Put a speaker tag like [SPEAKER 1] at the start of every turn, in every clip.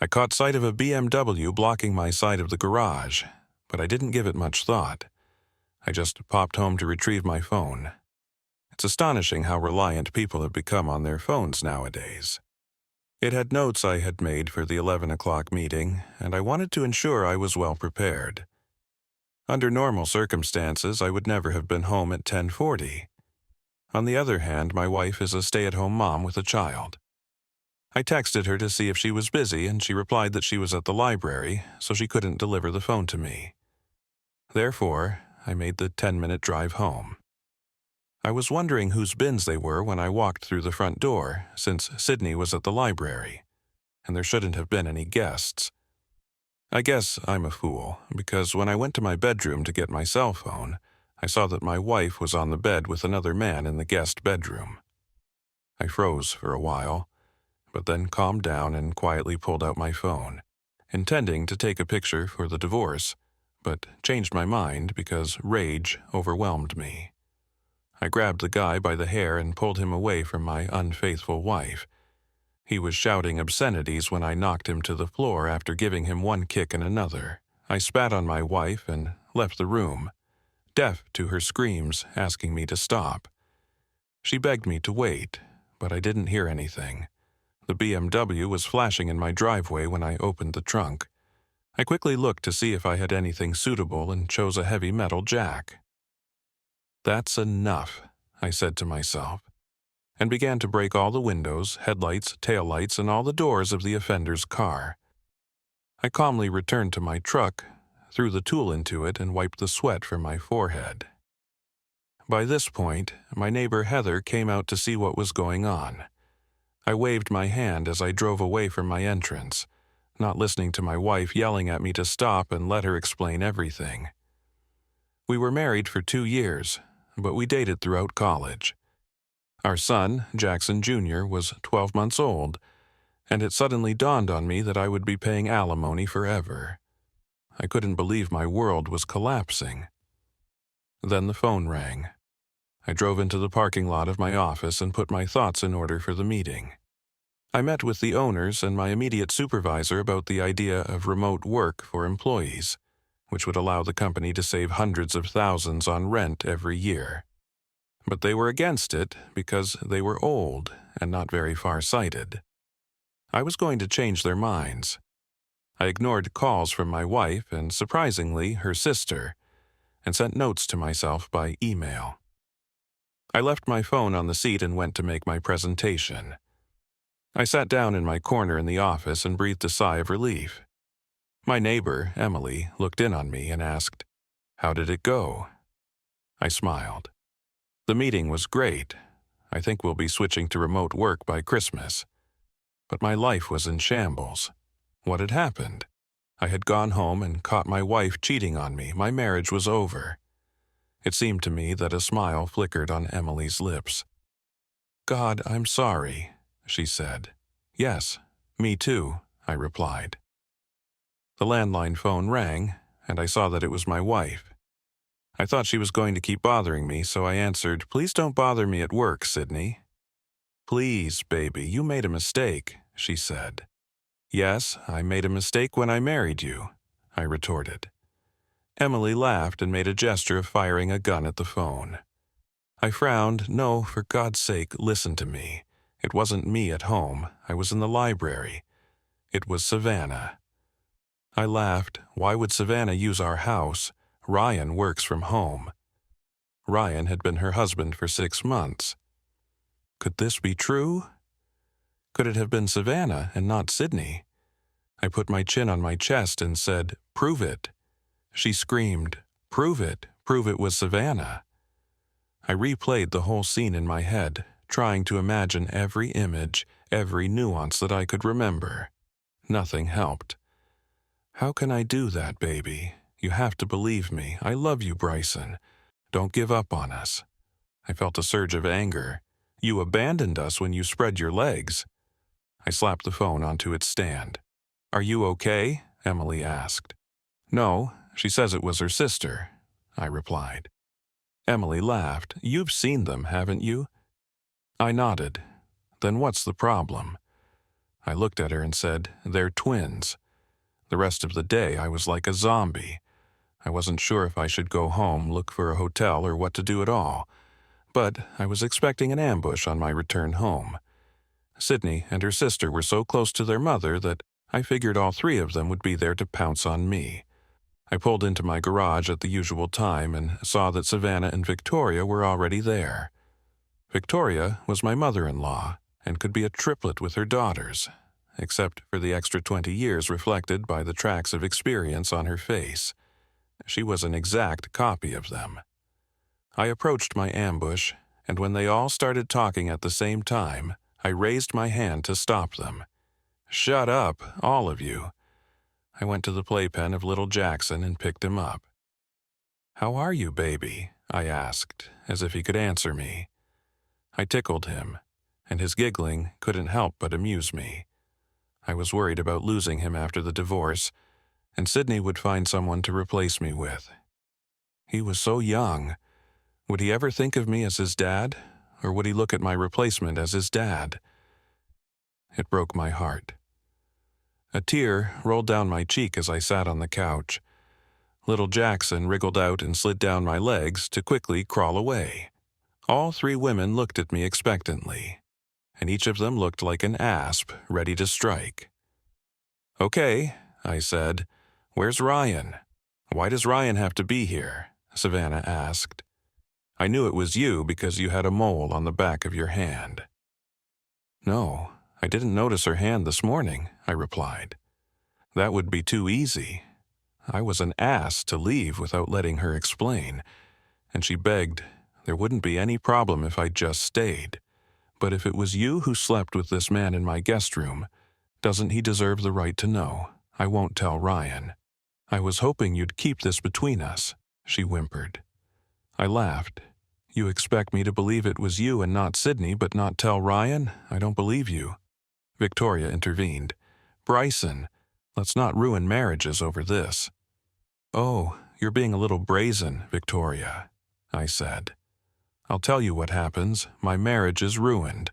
[SPEAKER 1] I caught sight of a BMW blocking my side of the garage, but I didn't give it much thought. I just popped home to retrieve my phone. It's astonishing how reliant people have become on their phones nowadays. It had notes I had made for the 11 o'clock meeting, and I wanted to ensure I was well prepared. Under normal circumstances, I would never have been home at 10:40. On the other hand, my wife is a stay-at-home mom with a child. I texted her to see if she was busy, and she replied that she was at the library, so she couldn't deliver the phone to me. Therefore, I made the 10-minute drive home. I was wondering whose bins they were when I walked through the front door, since Sydney was at the library, and there shouldn't have been any guests. I guess I'm a fool, because when I went to my bedroom to get my cell phone, I saw that my wife was on the bed with another man in the guest bedroom. I froze for a while, but then calmed down and quietly pulled out my phone, intending to take a picture for the divorce, but changed my mind because rage overwhelmed me. I grabbed the guy by the hair and pulled him away from my unfaithful wife. He was shouting obscenities when I knocked him to the floor after giving him one kick and another. I spat on my wife and left the room, deaf to her screams asking me to stop. She begged me to wait, but I didn't hear anything. The BMW was flashing in my driveway when I opened the trunk. I quickly looked to see if I had anything suitable and chose a heavy metal jack. "That's enough," I said to myself, and began to break all the windows, headlights, taillights, and all the doors of the offender's car. I calmly returned to my truck, threw the tool into it, and wiped the sweat from my forehead. By this point, my neighbor Heather came out to see what was going on. I waved my hand as I drove away from my entrance, not listening to my wife yelling at me to stop and let her explain everything. We were married for 2 years, but we dated throughout college. Our son, Jackson Jr., was 12 months old, and it suddenly dawned on me that I would be paying alimony forever. I couldn't believe my world was collapsing. Then the phone rang. I drove into the parking lot of my office and put my thoughts in order for the meeting. I met with the owners and my immediate supervisor about the idea of remote work for employees, which would allow the company to save hundreds of thousands on rent every year. But they were against it because they were old and not very far-sighted. I was going to change their minds. I ignored calls from my wife and, surprisingly, her sister, and sent notes to myself by email. I left my phone on the seat and went to make my presentation. I sat down in my corner in the office and breathed a sigh of relief. My neighbor, Emily, looked in on me and asked, "How did it go?" I smiled. "The meeting was great. I think we'll be switching to remote work by Christmas." But my life was in shambles. What had happened? I had gone home and caught my wife cheating on me. My marriage was over. It seemed to me that a smile flickered on Emily's lips. "God, I'm sorry," she said. "Yes, me too," I replied. The landline phone rang, and I saw that it was my wife. I thought she was going to keep bothering me, so I answered, "Please don't bother me at work, Sydney." "Please, baby, you made a mistake," she said. "Yes, I made a mistake when I married you," I retorted. Emily laughed and made a gesture of firing a gun at the phone. I frowned. "No, for God's sake, listen to me. It wasn't me at home. I was in the library. It was Savannah." I laughed. Why would Savannah use our house? Ryan works from home. Ryan had been her husband for 6 months. Could this be true? Could it have been Savannah and not Sydney? I put my chin on my chest and said, "Prove it." She screamed, "Prove it. Prove it was Savannah." I replayed the whole scene in my head, trying to imagine every image, every nuance that I could remember. Nothing helped. "How can I do that, baby? You have to believe me. I love you, Bryson. Don't give up on us." I felt a surge of anger. "You abandoned us when you spread your legs." I slapped the phone onto its stand. "Are you okay?" Emily asked. "No, she says it was her sister," I replied. Emily laughed. "You've seen them, haven't you?" I nodded. "Then what's the problem?" I looked at her and said, "They're twins." The rest of the day I was like a zombie. I wasn't sure if I should go home, look for a hotel, or what to do at all. But I was expecting an ambush on my return home. Sydney and her sister were so close to their mother that I figured all three of them would be there to pounce on me. I pulled into my garage at the usual time and saw that Savannah and Victoria were already there. Victoria was my mother-in-law and could be a triplet with her daughters, except for the extra 20 years reflected by the tracks of experience on her face. She was an exact copy of them. I approached my ambush, and when they all started talking at the same time, I raised my hand to stop them. "Shut up, all of you." I went to the playpen of little Jackson and picked him up. "How are you, baby?" I asked, as if he could answer me. I tickled him, and his giggling couldn't help but amuse me. I was worried about losing him after the divorce, and Sydney would find someone to replace me with. He was so young. Would he ever think of me as his dad, or would he look at my replacement as his dad? It broke my heart. A tear rolled down my cheek as I sat on the couch. Little Jackson wriggled out and slid down my legs to quickly crawl away. All three women looked at me expectantly, and each of them looked like an asp ready to strike. "Okay," I said. "Where's Ryan?" "Why does Ryan have to be here?" Savannah asked. "I knew it was you because you had a mole on the back of your hand." "No, I didn't notice her hand this morning," I replied. "That would be too easy. I was an ass to leave without letting her explain, and she begged there wouldn't be any problem if I just stayed. But if it was you who slept with this man in my guest room, doesn't he deserve the right to know? I won't tell Ryan." "I was hoping you'd keep this between us," she whimpered. I laughed. "You expect me to believe it was you and not Sydney, but not tell Ryan? I don't believe you." Victoria intervened. "Bryson, let's not ruin marriages over this." "Oh, you're being a little brazen, Victoria," I said. "I'll tell you what happens. My marriage is ruined,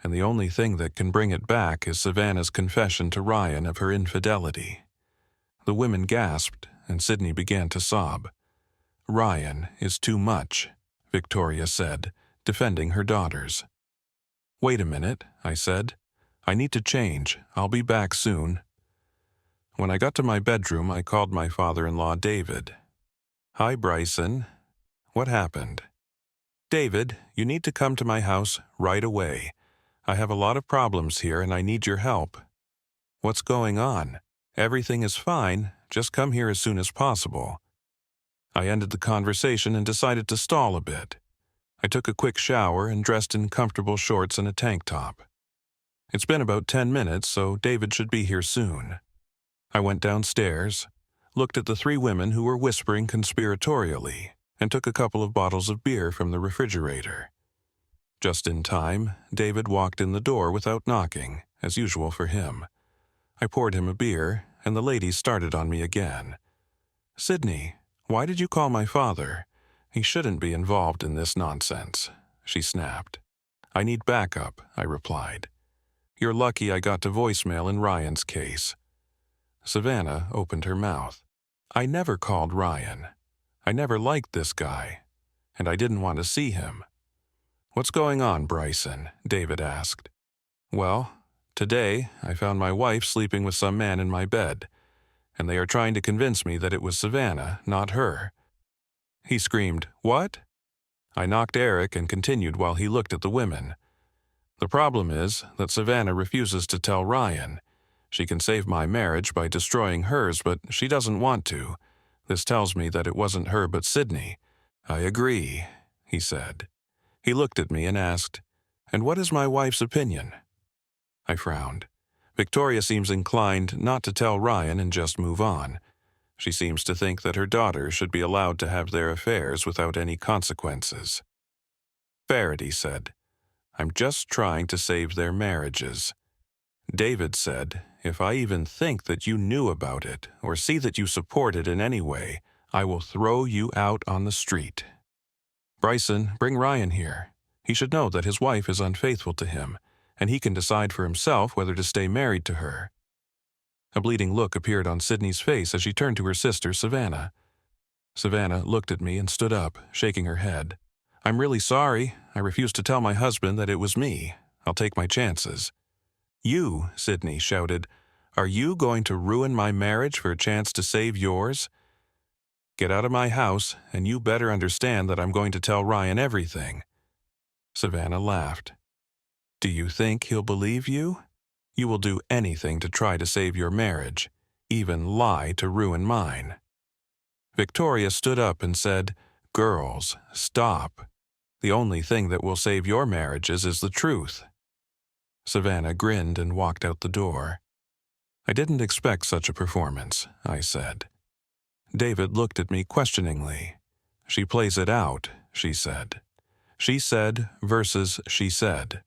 [SPEAKER 1] and the only thing that can bring it back is Savannah's confession to Ryan of her infidelity." The women gasped, and Sydney began to sob. "Ryan is too much," Victoria said, defending her daughters. "Wait a minute," I said. "I need to change. I'll be back soon." When I got to my bedroom, I called my father-in-law, David. "Hi, Bryson. What happened?" "David, you need to come to my house right away. I have a lot of problems here and I need your help." "What's going on?" "Everything is fine. Just come here as soon as possible." I ended the conversation and decided to stall a bit. I took a quick shower and dressed in comfortable shorts and a tank top. It's been about 10 minutes, so David should be here soon. I went downstairs, looked at the three women who were whispering conspiratorially, and took a couple of bottles of beer from the refrigerator. Just in time, David walked in the door without knocking, as usual for him. I poured him a beer, and the ladies started on me again. "Sydney, why did you call my father? He shouldn't be involved in this nonsense," she snapped. "I need backup," I replied. "You're lucky I got to voicemail in Ryan's case." Savannah opened her mouth. "I never called Ryan. I never liked this guy, and I didn't want to see him." "What's going on, Bryson?" David asked. "Well, today I found my wife sleeping with some man in my bed, and they are trying to convince me that it was Savannah, not her." He screamed, "What?" I knocked Eric and continued while he looked at the women. "The problem is that Savannah refuses to tell Ryan. She can save my marriage by destroying hers, but she doesn't want to. This tells me that it wasn't her but Sydney." "I agree," he said. He looked at me and asked, "And what is my wife's opinion?" I frowned. Victoria seems inclined not to tell Ryan and just move on. She seems to think that her daughters should be allowed to have their affairs without any consequences. Faraday said, "I'm just trying to save their marriages." David said, "If I even think that you knew about it or see that you support it in any way, I will throw you out on the street." "Bryson, bring Ryan here. He should know that his wife is unfaithful to him, and he can decide for himself whether to stay married to her. A bleeding look appeared on Sydney's face as she turned to her sister, Savannah. Savannah looked at me and stood up, shaking her head. "I'm really sorry. I refused to tell my husband that it was me. I'll take my chances." "You," Sydney shouted, "are you going to ruin my marriage for a chance to save yours? Get out of my house, and you better understand that I'm going to tell Ryan everything." Savannah laughed. "Do you think he'll believe you? You will do anything to try to save your marriage, even lie to ruin mine." Victoria stood up and said, "Girls, stop. The only thing that will save your marriages is the truth." Savannah grinned and walked out the door. "I didn't expect such a performance," I said. David looked at me questioningly. "She plays it out," she said. "She said versus she said.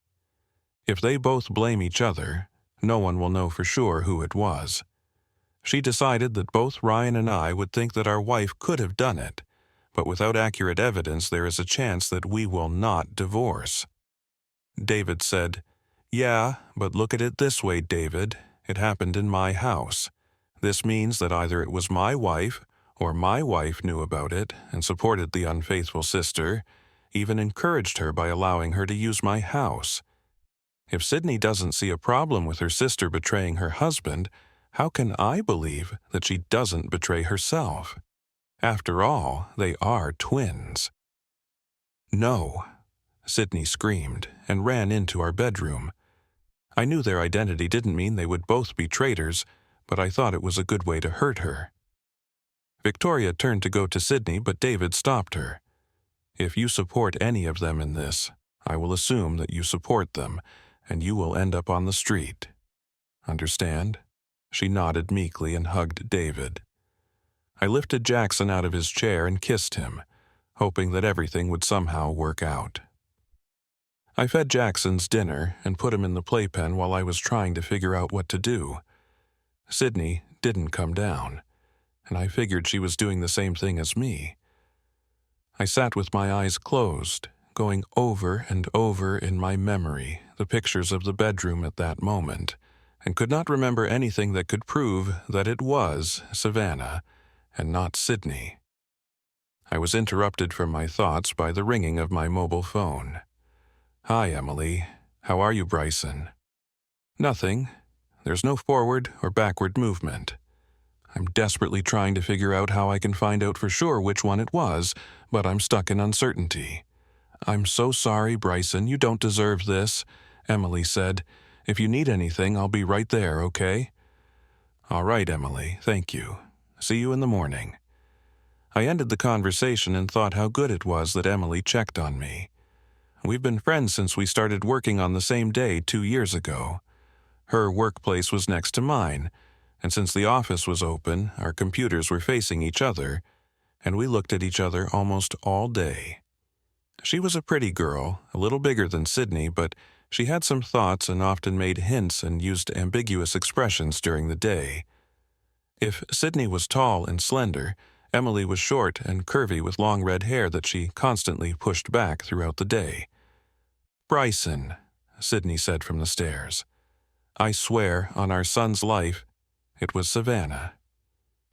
[SPEAKER 1] If they both blame each other, no one will know for sure who it was. She decided that both Ryan and I would think that our wife could have done it, but without accurate evidence there is a chance that we will not divorce." David said, "Yeah, but look at it this way, David. It happened in my house. This means that either it was my wife or my wife knew about it and supported the unfaithful sister, even encouraged her by allowing her to use my house. If Sydney doesn't see a problem with her sister betraying her husband, how can I believe that she doesn't betray herself? After all, they are twins." "No," Sydney screamed and ran into our bedroom. I knew their identity didn't mean they would both be traitors, but I thought it was a good way to hurt her. Victoria turned to go to Sydney, but David stopped her. "If you support any of them in this, I will assume that you support them, and you will end up on the street. Understand?" She nodded meekly and hugged David. I lifted Jackson out of his chair and kissed him, hoping that everything would somehow work out. I fed Jackson's dinner and put him in the playpen while I was trying to figure out what to do. Sydney didn't come down, and I figured she was doing the same thing as me. I sat with my eyes closed, going over and over in my memory the pictures of the bedroom at that moment, and could not remember anything that could prove that it was Savannah and not Sydney. I was interrupted from my thoughts by the ringing of my mobile phone. "Hi, Emily. How are you, Bryson?" "Nothing. There's no forward or backward movement. I'm desperately trying to figure out how I can find out for sure which one it was, but I'm stuck in uncertainty." "I'm so sorry, Bryson. You don't deserve this," Emily said. "If you need anything, I'll be right there, okay?" "All right, Emily. Thank you. See you in the morning." I ended the conversation and thought how good it was that Emily checked on me. We've been friends since we started working on the same day 2 years ago. Her workplace was next to mine, and since the office was open, our computers were facing each other, and we looked at each other almost all day. She was a pretty girl, a little bigger than Sydney, but she had some thoughts and often made hints and used ambiguous expressions during the day. If Sydney was tall and slender, Emily was short and curvy with long red hair that she constantly pushed back throughout the day. "Bryson," Sydney said from the stairs, "I swear on our son's life, it was Savannah.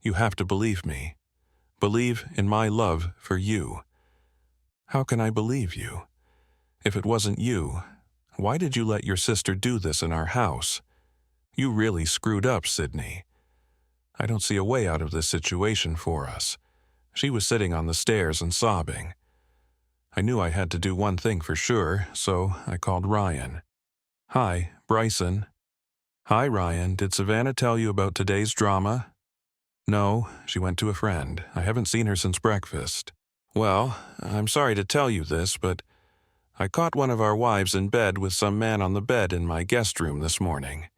[SPEAKER 1] You have to believe me. Believe in my love for you." "How can I believe you? If it wasn't you, why did you let your sister do this in our house? You really screwed up, Sydney. I don't see a way out of this situation for us." She was sitting on the stairs and sobbing. I knew I had to do one thing for sure, so I called Ryan. "Hi, Bryson." "Hi, Ryan. Did Savannah tell you about today's drama?" "No, she went to a friend. I haven't seen her since breakfast." "Well, I'm sorry to tell you this, but I caught one of our wives in bed with some man on the bed in my guest room this morning.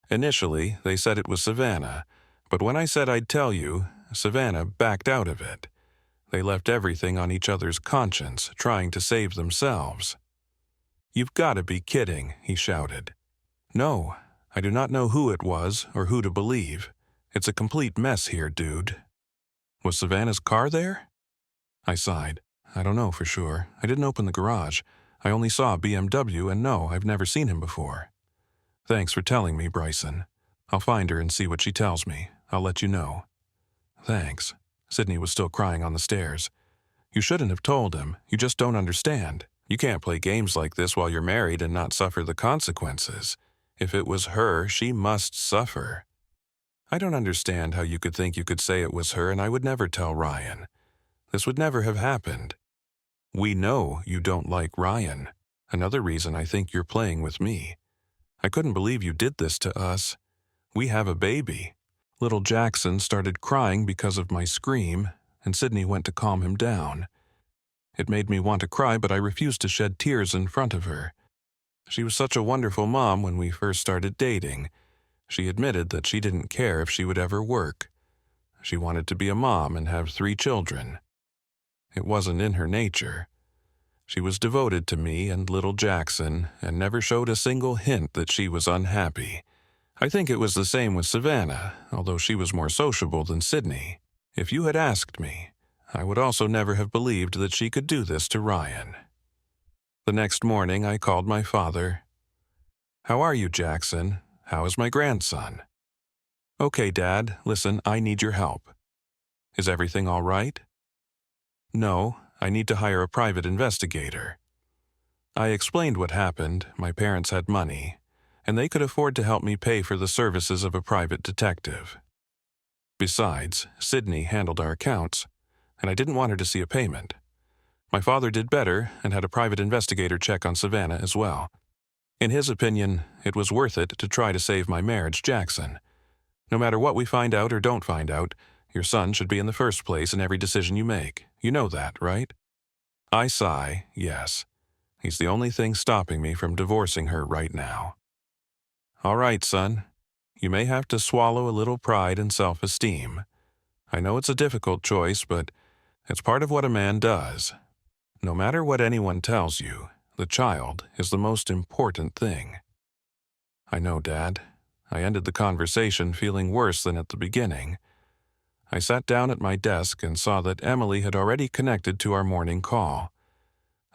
[SPEAKER 1] Initially, they said it was Savannah, but when I said I'd tell you, Savannah backed out of it. They left everything on each other's conscience, trying to save themselves." "You've got to be kidding," he shouted. "No, I do not know who it was or who to believe. It's a complete mess here, dude." "Was Savannah's car there?" I sighed. "I don't know for sure. I didn't open the garage. I only saw a BMW, and no, I've never seen him before. Thanks for telling me, Bryson. I'll find her and see what she tells me. I'll let you know. Thanks. Sydney was still crying on the stairs. You shouldn't have told him. You just don't understand. You can't play games like this while you're married and not suffer the consequences. If it was her, she must suffer. I don't understand how you could think you could say it was her, and I would never tell Ryan. This would never have happened. We know you don't like Ryan. Another reason I think you're playing with me. I couldn't believe you did this to us. We have a baby. Little Jackson started crying because of my scream, and Sydney went to calm him down. It made me want to cry, but I refused to shed tears in front of her. She was such a wonderful mom when we first started dating. She admitted that she didn't care if she would ever work. She wanted to be a mom and have 3 children. It wasn't in her nature. She was devoted to me and little Jackson and never showed a single hint that she was unhappy. I think it was the same with Savannah, although she was more sociable than Sydney. If you had asked me, I would also never have believed that she could do this to Ryan. The next morning, I called my father. "How are you, Jackson? How is my grandson?" "Okay, Dad, listen, I need your help." "Is everything all right?" "No, I need to hire a private investigator." I explained what happened. My parents had money, and they could afford to help me pay for the services of a private detective. Besides, Sydney handled our accounts, and I didn't want her to see a payment. My father did better and had a private investigator check on Savannah as well. In his opinion, it was worth it to try to save my marriage, Jackson. No matter what we find out or don't find out, your son should be in the first place in every decision you make. You know that, right? I sigh, yes. He's the only thing stopping me from divorcing her right now. All right, son. You may have to swallow a little pride and self-esteem. I know it's a difficult choice, but it's part of what a man does. No matter what anyone tells you, the child is the most important thing. I know, Dad. I ended the conversation feeling worse than at the beginning. I sat down at my desk and saw that Emily had already connected to our morning call.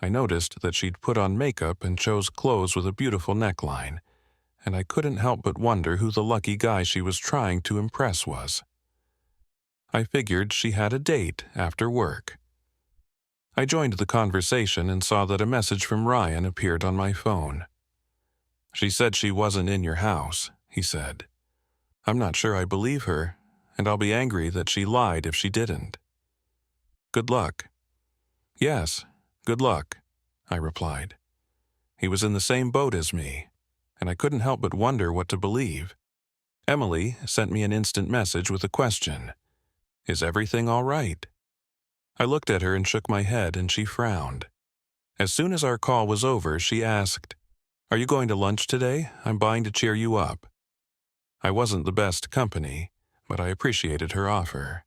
[SPEAKER 1] I noticed that she'd put on makeup and chose clothes with a beautiful neckline, and I couldn't help but wonder who the lucky guy she was trying to impress was. I figured she had a date after work. I joined the conversation and saw that a message from Ryan appeared on my phone. "She said she wasn't in your house," he said. "I'm not sure I believe her, and I'll be angry that she lied if she didn't." "Good luck." "Yes, good luck," I replied. He was in the same boat as me, and I couldn't help but wonder what to believe. Emily sent me an instant message with a question. "Is everything all right?" I looked at her and shook my head, and she frowned. As soon as our call was over, she asked, "Are you going to lunch today? I'm buying to cheer you up." I wasn't the best company, but I appreciated her offer.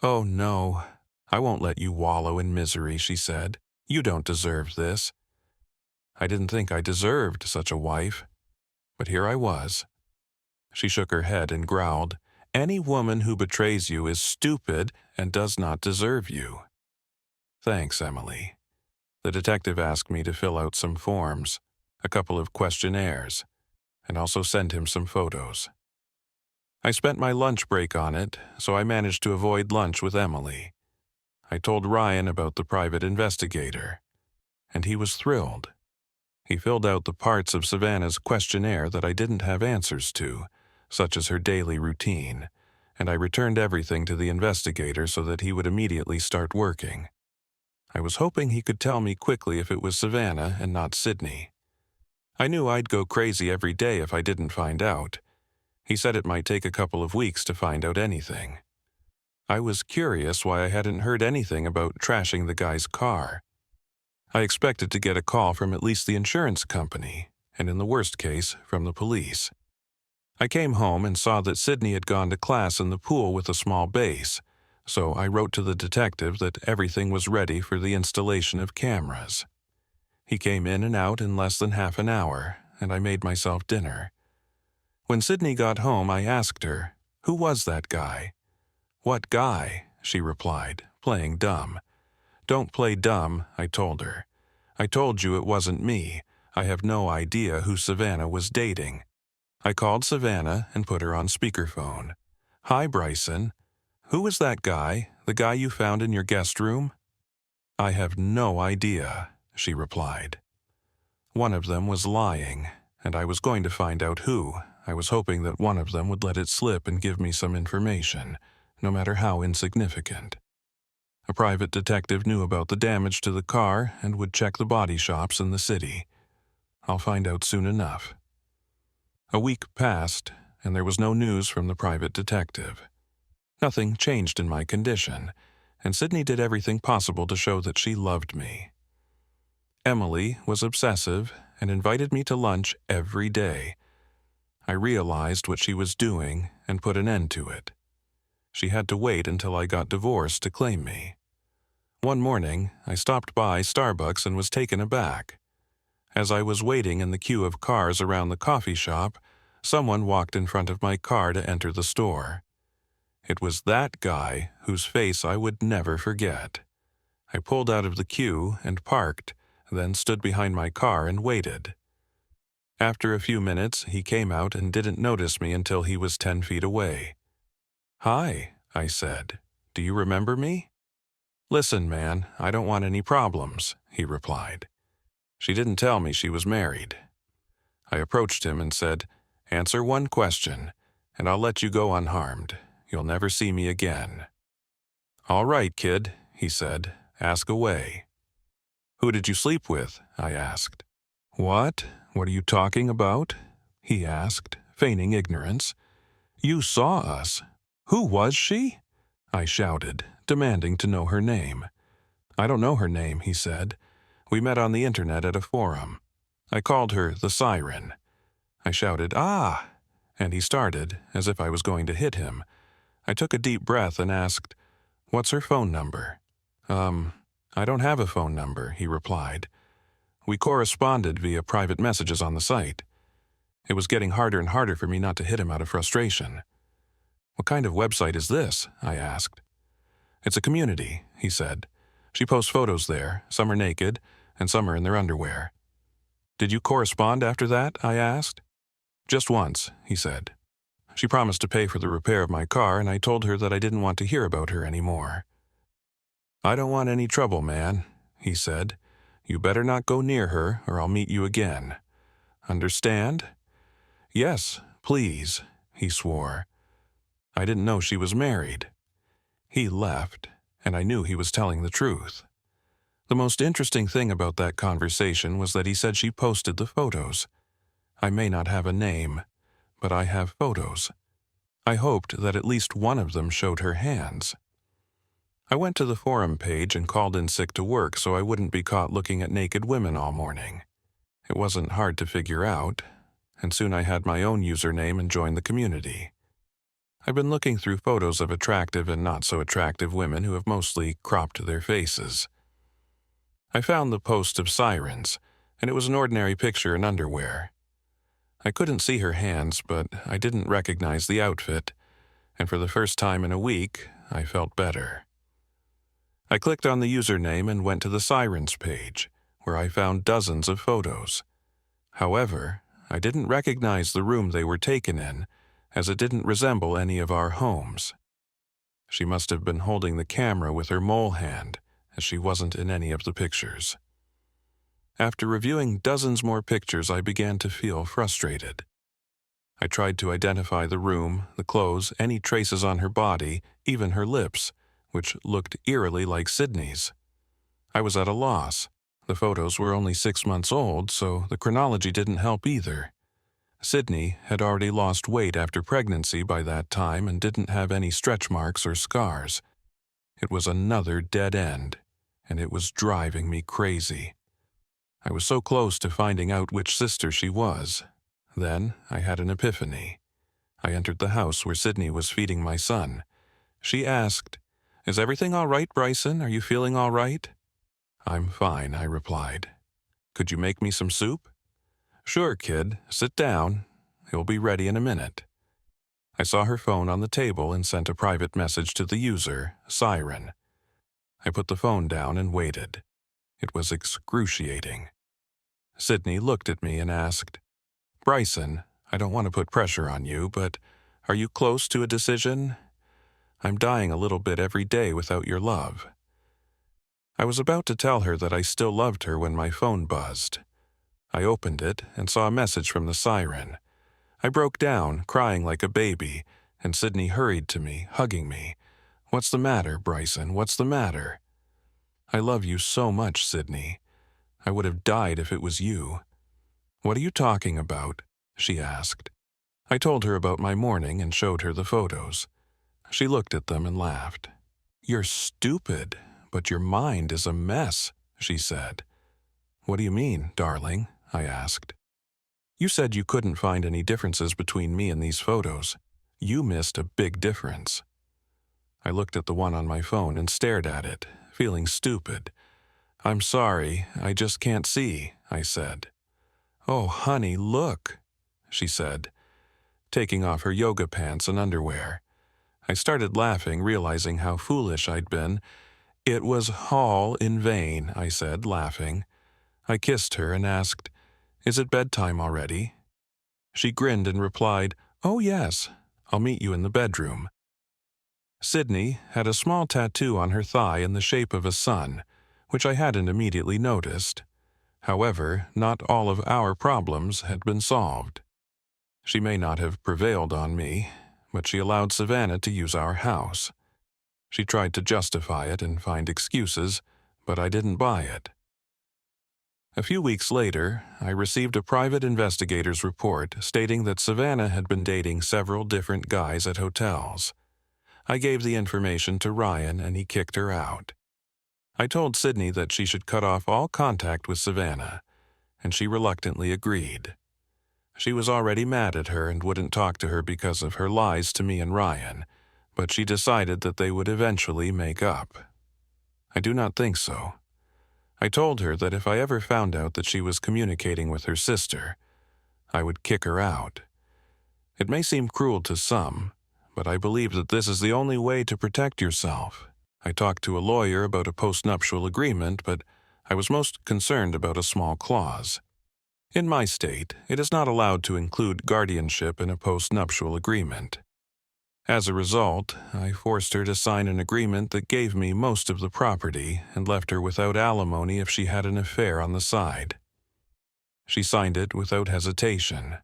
[SPEAKER 1] "Oh, no, I won't let you wallow in misery," she said. "You don't deserve this." I didn't think I deserved such a wife, but here I was. She shook her head and growled, "Any woman who betrays you is stupid and does not deserve you." Thanks, Emily. The detective asked me to fill out some forms, a couple of questionnaires, and also send him some photos. I spent my lunch break on it, so I managed to avoid lunch with Emily. I told Ryan about the private investigator, and he was thrilled. He filled out the parts of Savannah's questionnaire that I didn't have answers to, such as her daily routine, and I returned everything to the investigator so that he would immediately start working. I was hoping he could tell me quickly if it was Savannah and not Sydney. I knew I'd go crazy every day if I didn't find out. He said it might take a couple of weeks to find out anything. I was curious why I hadn't heard anything about trashing the guy's car. I expected to get a call from at least the insurance company, and in the worst case, from the police. I came home and saw that Sydney had gone to class in the pool with a small base, so I wrote to the detective that everything was ready for the installation of cameras. He came in and out in less than half an hour, and I made myself dinner. When Sydney got home, I asked her, "Who was that guy?" "What guy?" she replied, playing dumb. "Don't play dumb," I told her. I told you it wasn't me. I have no idea who Savannah was dating. I called Savannah and put her on speakerphone. Hi, Bryson. Who was that guy, the guy you found in your guest room? I have no idea, she replied. One of them was lying, and I was going to find out who. I was hoping that one of them would let it slip and give me some information, no matter how insignificant. A private detective knew about the damage to the car and would check the body shops in the city. I'll find out soon enough. A week passed, and there was no news from the private detective. Nothing changed in my condition, and Sydney did everything possible to show that she loved me. Emily was obsessive and invited me to lunch every day. I realized what she was doing and put an end to it. She had to wait until I got divorced to claim me. One morning, I stopped by Starbucks and was taken aback. As I was waiting in the queue of cars around the coffee shop, someone walked in front of my car to enter the store. It was that guy whose face I would never forget. I pulled out of the queue and parked, then stood behind my car and waited. After a few minutes, he came out and didn't notice me until he was 10 feet away. "Hi," I said. "Do you remember me?" "Listen, man, I don't want any problems," he replied. She didn't tell me she was married. I approached him and said, "Answer one question, and I'll let you go unharmed. You'll never see me again." "All right, kid," he said. "Ask away." "Who did you sleep with?" I asked. What are you talking about?" he asked, feigning ignorance. "You saw us. Who was she?" I shouted, demanding to know her name. "I don't know her name," he said. "We met on the internet at a forum. I called her the Siren." I shouted, "Ah!" and he started, as if I was going to hit him. I took a deep breath and asked, "What's her phone number?" I don't have a phone number," he replied. "We corresponded via private messages on the site." It was getting harder and harder for me not to hit him out of frustration. "What kind of website is this?" I asked. "It's a community," he said. "She posts photos there. Some are naked, and some are in their underwear." "Did you correspond after that?" I asked. "Just once," he said. She promised to pay for the repair of my car, and I told her that I didn't want to hear about her anymore. "I don't want any trouble, man," he said. "You better not go near her, or I'll meet you again. Understand?" "Yes, please," he swore. I didn't know she was married. He left, and I knew he was telling the truth. The most interesting thing about that conversation was that he said she posted the photos. I may not have a name, but I have photos. I hoped that at least one of them showed her hands. I went to the forum page and called in sick to work so I wouldn't be caught looking at naked women all morning. It wasn't hard to figure out, and soon I had my own username and joined the community. I've been looking through photos of attractive and not so attractive women who have mostly cropped their faces. I found the post of Sirens, and it was an ordinary picture in underwear. I couldn't see her hands, but I didn't recognize the outfit, and for the first time in a week, I felt better. I clicked on the username and went to the Sirens page, where I found dozens of photos. However, I didn't recognize the room they were taken in, as it didn't resemble any of our homes. She must have been holding the camera with her mole hand, as she wasn't in any of the pictures. After reviewing dozens more pictures, I began to feel frustrated. I tried to identify the room, the clothes, any traces on her body, even her lips, which looked eerily like Sydney's. I was at a loss. The photos were only 6 months old, so the chronology didn't help either. Sydney had already lost weight after pregnancy by that time and didn't have any stretch marks or scars. It was another dead end, and it was driving me crazy. I was so close to finding out which sister she was. Then I had an epiphany. I entered the house where Sydney was feeding my son. She asked, "Is everything all right, Bryson? Are you feeling all right?" "I'm fine," I replied. "Could you make me some soup?" "Sure, kid. Sit down. It'll be ready in a minute." I saw her phone on the table and sent a private message to the user, Siren. I put the phone down and waited. It was excruciating. Sydney looked at me and asked, "Bryson, I don't want to put pressure on you, but are you close to a decision? I'm dying a little bit every day without your love." I was about to tell her that I still loved her when my phone buzzed. I opened it and saw a message from the siren. I broke down, crying like a baby, and Sydney hurried to me, hugging me. "What's the matter, Bryson? What's the matter?" "I love you so much, Sydney. I would have died if it was you." "What are you talking about?" she asked. I told her about my morning and showed her the photos. She looked at them and laughed. "You're stupid, but your mind is a mess," she said. "What do you mean, darling?" I asked. "You said you couldn't find any differences between me and these photos. You missed a big difference." I looked at the one on my phone and stared at it, feeling stupid. "I'm sorry, I just can't see," I said. "Oh, honey, look," she said, taking off her yoga pants and underwear. I started laughing, realizing how foolish I'd been. "It was all in vain," I said, laughing. I kissed her and asked, "Is it bedtime already?" She grinned and replied, "Oh yes, I'll meet you in the bedroom." Sydney had a small tattoo on her thigh in the shape of a sun, which I hadn't immediately noticed. However, not all of our problems had been solved. She may not have prevailed on me, but she allowed Savannah to use our house. She tried to justify it and find excuses, but I didn't buy it. A few weeks later, I received a private investigator's report stating that Savannah had been dating several different guys at hotels. I gave the information to Ryan and he kicked her out. I told Sydney that she should cut off all contact with Savannah, and she reluctantly agreed. She was already mad at her and wouldn't talk to her because of her lies to me and Ryan, but she decided that they would eventually make up. I do not think so. I told her that if I ever found out that she was communicating with her sister, I would kick her out. It may seem cruel to some, but I believe that this is the only way to protect yourself. I talked to a lawyer about a postnuptial agreement, but I was most concerned about a small clause. In my state, it is not allowed to include guardianship in a postnuptial agreement. As a result, I forced her to sign an agreement that gave me most of the property and left her without alimony if she had an affair on the side. She signed it without hesitation.